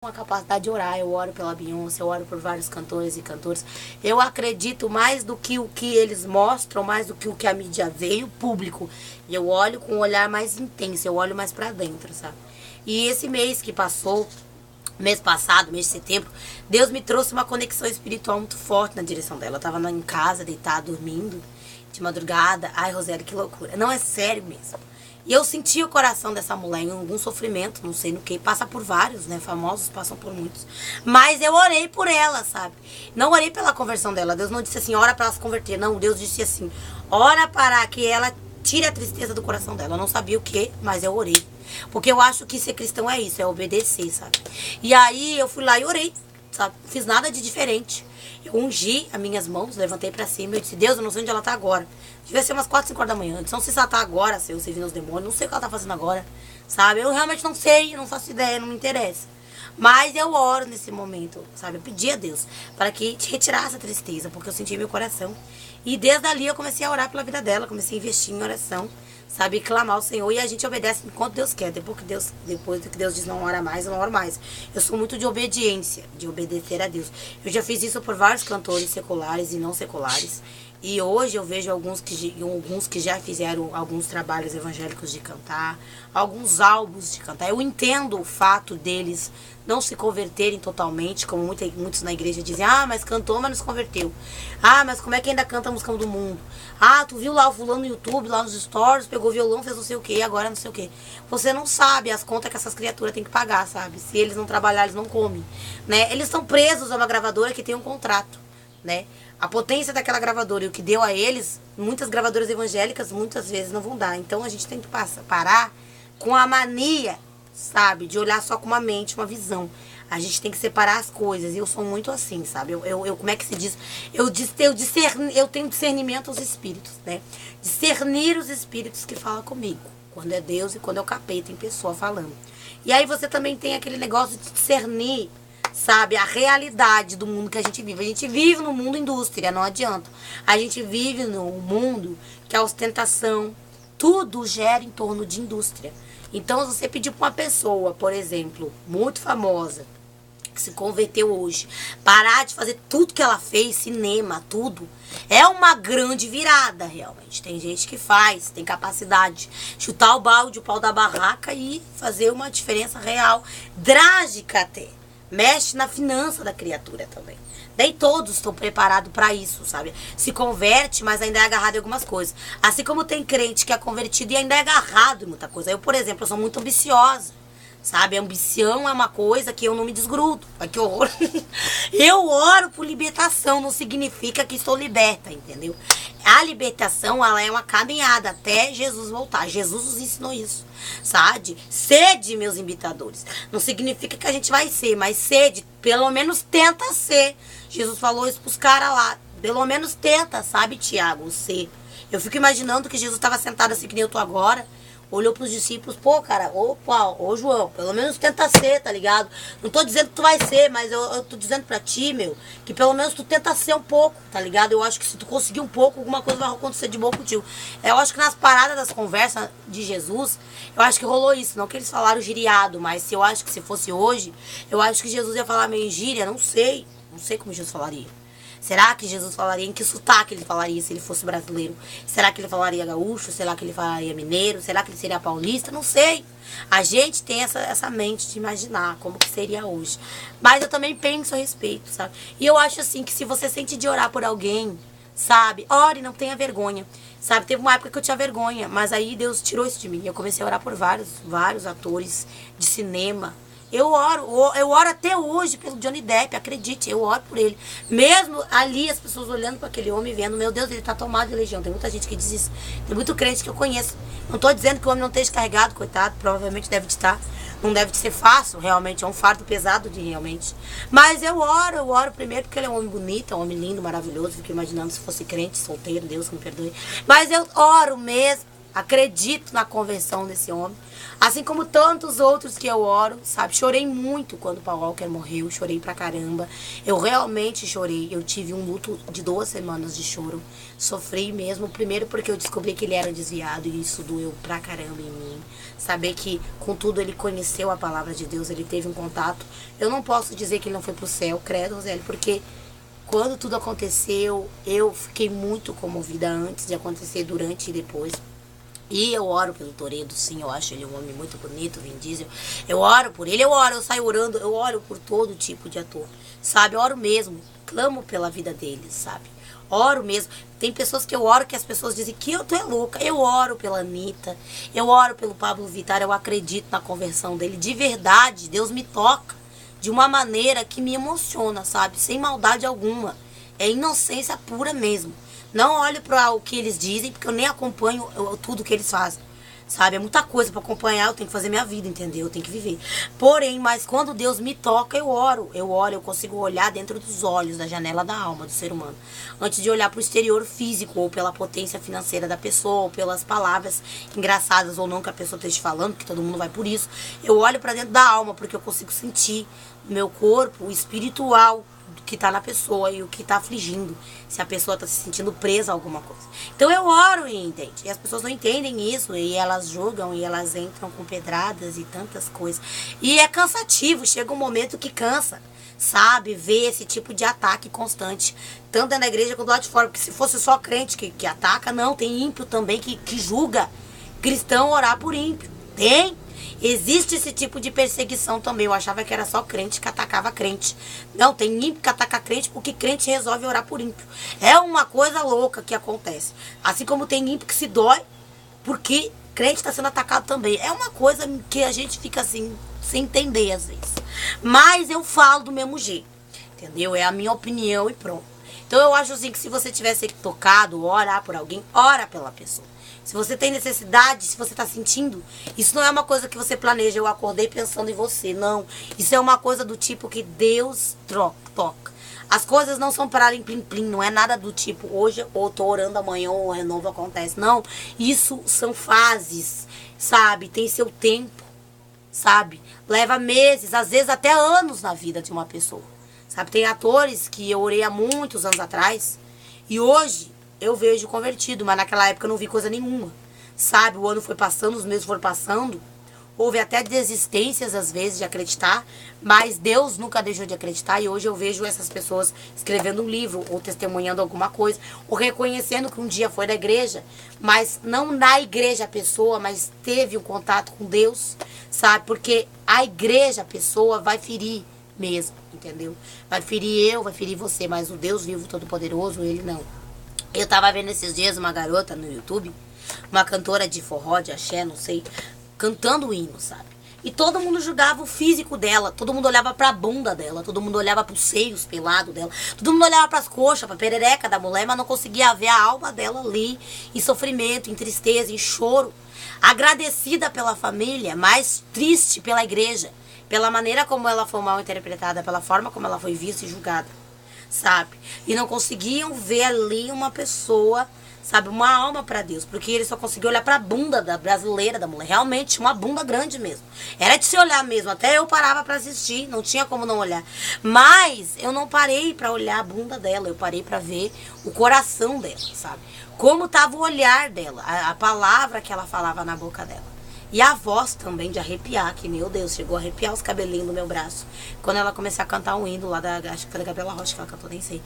Uma capacidade de orar, eu oro pela Beyoncé, eu oro por vários cantores e cantoras. Eu acredito mais do que o que eles mostram, mais do que o que a mídia vê e o público. E eu olho com um olhar mais intenso, eu olho mais pra dentro, sabe? E esse mês que passou, mês passado, mês de setembro, Deus me trouxe uma conexão espiritual muito forte na direção dela. Eu tava em casa, deitada, dormindo, de madrugada. Ai, Rosieli, que loucura. Não, é sério mesmo. E eu senti o coração dessa mulher em algum sofrimento, não sei no que, passa por vários, né? Famosos passam por muitos. Mas eu orei por ela, sabe? Não orei pela conversão dela. Deus não disse assim, ora para ela se converter. Não, Deus disse assim, ora para que ela tire a tristeza do coração dela. Eu não sabia o que, mas eu orei. Porque eu acho que ser cristão é isso, é obedecer, sabe? E aí eu fui lá e orei, sabe? Não fiz nada de diferente. Eu ungi as minhas mãos, levantei pra cima e disse, Deus, eu não sei onde ela tá agora. Devia ser umas 4, 5 horas da manhã. Eu disse, não sei se ela tá agora, se eu servindo os demônios, não sei o que ela tá fazendo agora, sabe? Eu realmente não sei, não faço ideia, não me interessa. Mas eu oro nesse momento, sabe? Eu pedi a Deus para que retirasse a tristeza, porque eu senti meu coração. E desde ali eu comecei a orar pela vida dela, comecei a investir em oração, sabe? Clamar ao Senhor. E a gente obedece enquanto Deus quer. Depois que Deus diz não ora mais, eu não oro mais. Eu sou muito de obediência, de obedecer a Deus. Eu já fiz isso por vários cantores seculares e não seculares. E hoje eu vejo alguns que já fizeram alguns trabalhos evangélicos de cantar, alguns álbuns de cantar. Eu entendo o fato deles não se converterem totalmente, como muitos na igreja dizem, ah, mas cantou, mas não se converteu. Ah, mas como é que ainda canta a música do mundo? Ah, tu viu lá o fulano no YouTube, lá nos stories, pegou violão, fez não sei o que, agora não sei o que. Você não sabe as contas que essas criaturas têm que pagar, sabe? Se eles não trabalharem, eles não comem, né? Eles estão presos a uma gravadora que tem um contrato, né? A potência daquela gravadora e o que deu a eles, muitas gravadoras evangélicas muitas vezes não vão dar. Então a gente tem que parar com a mania, sabe, de olhar só com uma mente, uma visão. A gente tem que separar as coisas. E eu sou muito assim, sabe? Como é que se diz? Eu tenho discernimento aos espíritos, né? Discernir os espíritos que falam comigo. Quando é Deus e quando é o capeta em pessoa falando. E aí você também tem aquele negócio de discernir, sabe, a realidade do mundo que a gente vive. A gente vive no mundo indústria, não adianta. A gente vive num mundo que a ostentação, tudo gera em torno de indústria. Então, se você pedir para uma pessoa, por exemplo, muito famosa, que se converteu hoje, parar de fazer tudo que ela fez, cinema, tudo, é uma grande virada, realmente. Tem gente que faz, tem capacidade de chutar o balde, o pau da barraca e fazer uma diferença real, drástica até. Mexe na finança da criatura também. Nem todos estão preparados para isso, sabe? Se converte, mas ainda é agarrado em algumas coisas. Assim como tem crente que é convertido e ainda é agarrado em muita coisa. Eu, por exemplo, eu sou muito ambiciosa, sabe? A ambição é uma coisa que eu não me desgrudo. Ai, que horror. Eu oro por libertação, não significa que estou liberta, entendeu? A libertação, ela é uma caminhada até Jesus voltar. Jesus nos ensinou isso, sabe? Sede, meus imitadores. Não significa que a gente vai ser, mas sede, pelo menos tenta ser. Jesus falou isso pros caras lá. Pelo menos tenta, sabe, Tiago, ser. Eu fico imaginando que Jesus estava sentado assim que nem eu tô agora. Olhou pros discípulos, pô, cara, ô João, pelo menos tenta ser, tá ligado? Não tô dizendo que tu vai ser, mas eu tô dizendo pra ti, meu, que pelo menos tu tenta ser um pouco, tá ligado? Eu acho que se tu conseguir um pouco, alguma coisa vai acontecer de bom contigo. Eu acho que nas paradas das conversas de Jesus, eu acho que rolou isso, não que eles falaram giriado, mas se eu acho que se fosse hoje, eu acho que Jesus ia falar meio gíria, não sei como Jesus falaria. Será que Jesus falaria, em que sotaque ele falaria se ele fosse brasileiro? Será que ele falaria gaúcho? Será que ele falaria mineiro? Será que ele seria paulista? Não sei. A gente tem essa mente de imaginar como que seria hoje. Mas eu também penso a respeito, sabe? E eu acho assim, que se você sente de orar por alguém, sabe? Ore, não tenha vergonha. Sabe, teve uma época que eu tinha vergonha, mas aí Deus tirou isso de mim. Eu comecei a orar por vários atores de cinema. Eu oro até hoje pelo Johnny Depp, acredite, eu oro por ele. Mesmo ali, as pessoas olhando para aquele homem, vendo, meu Deus, ele tá tomado de legião. Tem muita gente que diz isso. Tem muito crente que eu conheço. Não tô dizendo que o homem não esteja carregado, coitado, provavelmente deve estar. Não deve ser fácil, realmente, é um fardo pesado de realmente. Mas eu oro primeiro porque ele é um homem bonito, é um homem lindo, maravilhoso. Fico imaginando se fosse crente, solteiro, Deus que me perdoe. Mas eu oro mesmo, Acredito na conversão desse homem. Assim como tantos outros que eu oro, sabe? Chorei muito quando o Paul Walker morreu. Chorei pra caramba. Eu realmente chorei. Eu tive um luto de 2 semanas de choro. Sofri mesmo. Primeiro porque eu descobri que ele era desviado. E isso doeu pra caramba em mim. Saber que, contudo, ele conheceu a palavra de Deus. Ele teve um contato. Eu não posso dizer que ele não foi pro céu, credo, Roseli, porque quando tudo aconteceu, eu fiquei muito comovida antes de acontecer, durante e depois. E eu oro pelo Toretto, sim, eu acho ele um homem muito bonito, Vin Diesel. Eu oro por ele, eu saio orando, eu oro por todo tipo de ator, sabe? Eu oro mesmo, clamo pela vida deles, sabe? Oro mesmo. Tem pessoas que eu oro que as pessoas dizem que tu é louca. Eu oro pela Anitta, eu oro pelo Pablo Vittar, eu acredito na conversão dele. De verdade, Deus me toca de uma maneira que me emociona, sabe? Sem maldade alguma. É inocência pura mesmo. Não olho para o que eles dizem, porque eu nem acompanho tudo que eles fazem. Sabe? É muita coisa para acompanhar, eu tenho que fazer minha vida, entendeu? Eu tenho que viver. Porém, mas quando Deus me toca, eu oro. Eu oro, eu consigo olhar dentro dos olhos, da janela da alma do ser humano. Antes de olhar para o exterior físico, ou pela potência financeira da pessoa, ou pelas palavras engraçadas ou não que a pessoa esteja falando, que todo mundo vai por isso. Eu olho para dentro da alma, porque eu consigo sentir no meu corpo, o espiritual, que tá na pessoa e o que tá afligindo, se a pessoa tá se sentindo presa a alguma coisa. Então eu oro, entende? E as pessoas não entendem isso, e elas julgam, e elas entram com pedradas e tantas coisas. E é cansativo, chega um momento que cansa, sabe? Ver esse tipo de ataque constante, tanto na igreja quanto lá de fora, porque se fosse só crente que ataca, não, tem ímpio também que julga cristão orar por ímpio. Tem. Existe esse tipo de perseguição também. Eu achava que era só crente que atacava crente. Não, tem ímpio que ataca crente porque crente resolve orar por ímpio. É uma coisa louca que acontece. Assim como tem ímpio que se dói porque crente está sendo atacado também. É uma coisa que a gente fica assim, sem entender às vezes. Mas eu falo do mesmo jeito, entendeu? É a minha opinião e pronto. Então eu acho assim que se você tivesse tocado, orar por alguém, ora pela pessoa. Se você tem necessidade, se você está sentindo, isso não é uma coisa que você planeja. Eu acordei pensando em você, não. Isso é uma coisa do tipo que Deus toca. As coisas não são para plim-plim, não é nada do tipo hoje ou tô orando amanhã ou o renovo acontece. Não, isso são fases, sabe? Tem seu tempo, sabe? Leva meses, às vezes até anos na vida de uma pessoa. Sabe, tem atores que eu orei há muitos anos atrás e hoje eu vejo convertido, mas naquela época eu não vi coisa nenhuma. Sabe, o ano foi passando, os meses foram passando. Houve até desistências às vezes de acreditar, mas Deus nunca deixou de acreditar e hoje eu vejo essas pessoas escrevendo um livro ou testemunhando alguma coisa, ou reconhecendo que um dia foi da igreja, mas não na igreja a pessoa, mas teve um contato com Deus, sabe? Porque a igreja, a pessoa vai ferir mesmo, entendeu? Vai ferir eu, vai ferir você, mas o Deus vivo, todo-poderoso, ele não. Eu tava vendo esses dias uma garota no YouTube, uma cantora de forró, de axé, não sei, cantando o hino, sabe? E todo mundo julgava o físico dela, todo mundo olhava pra bunda dela, todo mundo olhava pros seios pelados dela, todo mundo olhava pras coxas, pra perereca da mulher, mas não conseguia ver a alma dela ali, em sofrimento, em tristeza, em choro, agradecida pela família, mas triste pela igreja, pela maneira como ela foi mal interpretada, pela forma como ela foi vista e julgada, sabe? E não conseguiam ver ali uma pessoa, sabe, uma alma pra Deus, porque ele só conseguiu olhar pra bunda da brasileira, da mulher, realmente uma bunda grande mesmo, era de se olhar mesmo, até eu parava pra assistir, não tinha como não olhar, mas eu não parei pra olhar a bunda dela, eu parei pra ver o coração dela, sabe, como tava o olhar dela, a palavra que ela falava na boca dela. E a voz também de arrepiar, que meu Deus, chegou a arrepiar os cabelinhos do meu braço. Quando ela começou a cantar um hino lá acho que foi da Gabriela Rocha que ela cantou, nem sei.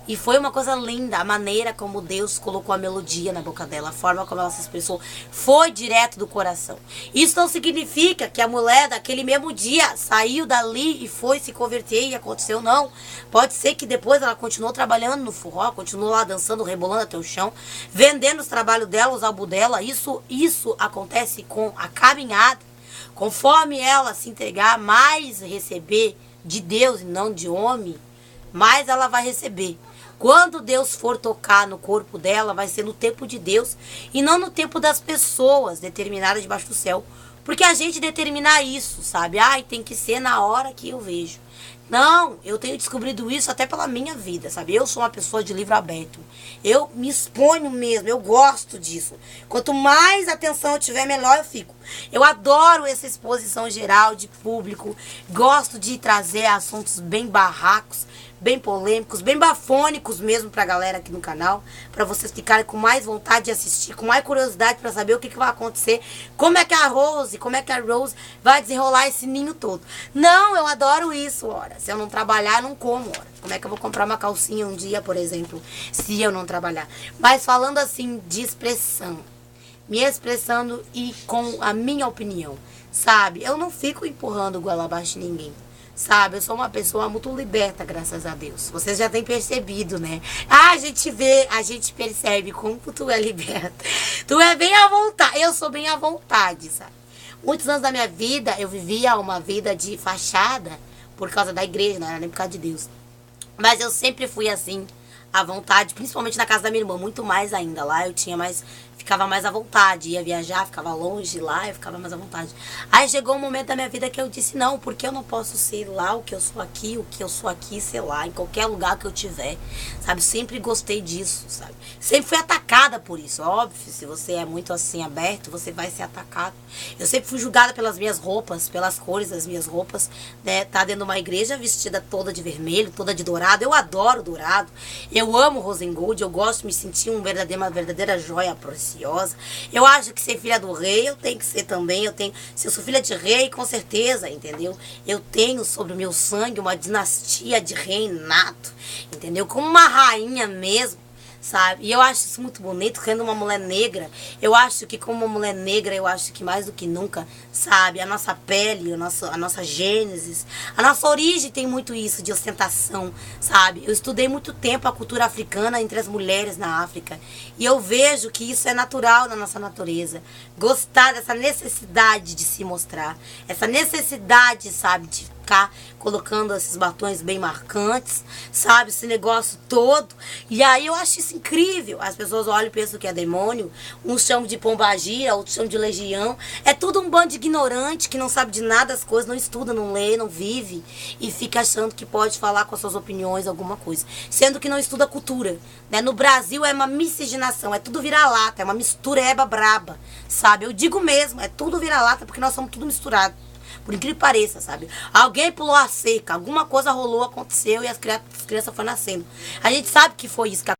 E foi uma coisa linda, a maneira como Deus colocou a melodia na boca dela, a forma como ela se expressou, foi direto do coração. Isso não significa que a mulher daquele mesmo dia saiu dali e foi se converter e aconteceu, não. Pode ser que depois ela continuou trabalhando no forró, continuou lá dançando, rebolando até o chão, vendendo os trabalhos dela, os álbuns dela. Isso acontece com a caminhada, conforme ela se entregar, mais receber de Deus e não de homem, mais ela vai receber. Quando Deus for tocar no corpo dela, vai ser no tempo de Deus e não no tempo das pessoas determinadas debaixo do céu, Porque a gente determina isso, sabe? Ai, tem que ser na hora que eu vejo. Não, eu tenho descobrido isso até pela minha vida, sabe? Eu sou uma pessoa de livro aberto. Eu me exponho mesmo, eu gosto disso. Quanto mais atenção eu tiver, melhor eu fico. Eu adoro essa exposição geral de público. Gosto de trazer assuntos bem barracos, bem polêmicos, bem bafônicos mesmo pra galera aqui no canal, pra vocês ficarem com mais vontade de assistir, com mais curiosidade pra saber o que vai acontecer, como é que a Rose vai desenrolar esse ninho todo. Não, eu adoro isso, ora. Se eu não trabalhar, eu não como, ora. Como é que eu vou comprar uma calcinha um dia, por exemplo, se eu não trabalhar? Mas falando assim de expressão, me expressando e com a minha opinião, sabe? Eu não fico empurrando goela abaixo de ninguém. Sabe, eu sou uma pessoa muito liberta, graças a Deus. Vocês já têm percebido, né? Ah, a gente vê, a gente percebe como tu é liberta. Tu é bem à vontade. Eu sou bem à vontade, sabe? Muitos anos da minha vida, eu vivia uma vida de fachada por causa da igreja, não era nem por causa de Deus. Mas eu sempre fui assim, à vontade, principalmente na casa da minha irmã, muito mais ainda. Lá eu tinha mais, ficava mais à vontade, ia viajar, ficava longe lá, eu ficava mais à vontade. Aí chegou um momento da minha vida que eu disse, não, porque eu não posso ser lá o que eu sou aqui, o que eu sou aqui, sei lá, em qualquer lugar que eu tiver, sabe? Sempre gostei disso, sabe? Sempre fui atacada por isso, óbvio, se você é muito assim aberto, você vai ser atacado. Eu sempre fui julgada pelas minhas roupas, pelas cores das minhas roupas, né? Tá dentro de uma igreja vestida toda de vermelho, toda de dourado, eu adoro dourado, eu amo rose and gold, eu gosto de me sentir uma verdadeira joia preciosa. Eu acho que ser filha do rei, eu tenho que ser também, se eu sou filha de rei, com certeza, entendeu? Eu tenho sobre o meu sangue uma dinastia de reinato, entendeu? Como uma rainha mesmo, sabe? E eu acho isso muito bonito, sendo uma mulher negra. Eu acho que como uma mulher negra, eu acho que mais do que nunca, sabe? A nossa pele, a nossa gênesis, a nossa origem tem muito isso de ostentação, sabe? Eu estudei muito tempo a cultura africana entre as mulheres na África. E eu vejo que isso é natural na nossa natureza. Gostar dessa necessidade de se mostrar. Essa necessidade, sabe, de ficar colocando esses batons bem marcantes, sabe? Esse negócio todo. E aí eu acho isso incrível. As pessoas olham e pensam que é demônio. Uns chamam de pombagira, outros chamam de legião. É tudo um bando de ignorante que não sabe de nada das coisas, não estuda, não lê, não vive. E fica achando que pode falar com as suas opiniões alguma coisa. Sendo que não estuda cultura. Né? No Brasil é uma miscigenação, é tudo vira-lata, é uma mistureba braba, sabe? Eu digo mesmo, é tudo vira-lata porque nós somos tudo misturado. Por incrível que pareça, sabe? Alguém pulou a cerca, alguma coisa rolou, aconteceu e as crianças foram nascendo. A gente sabe que foi isso que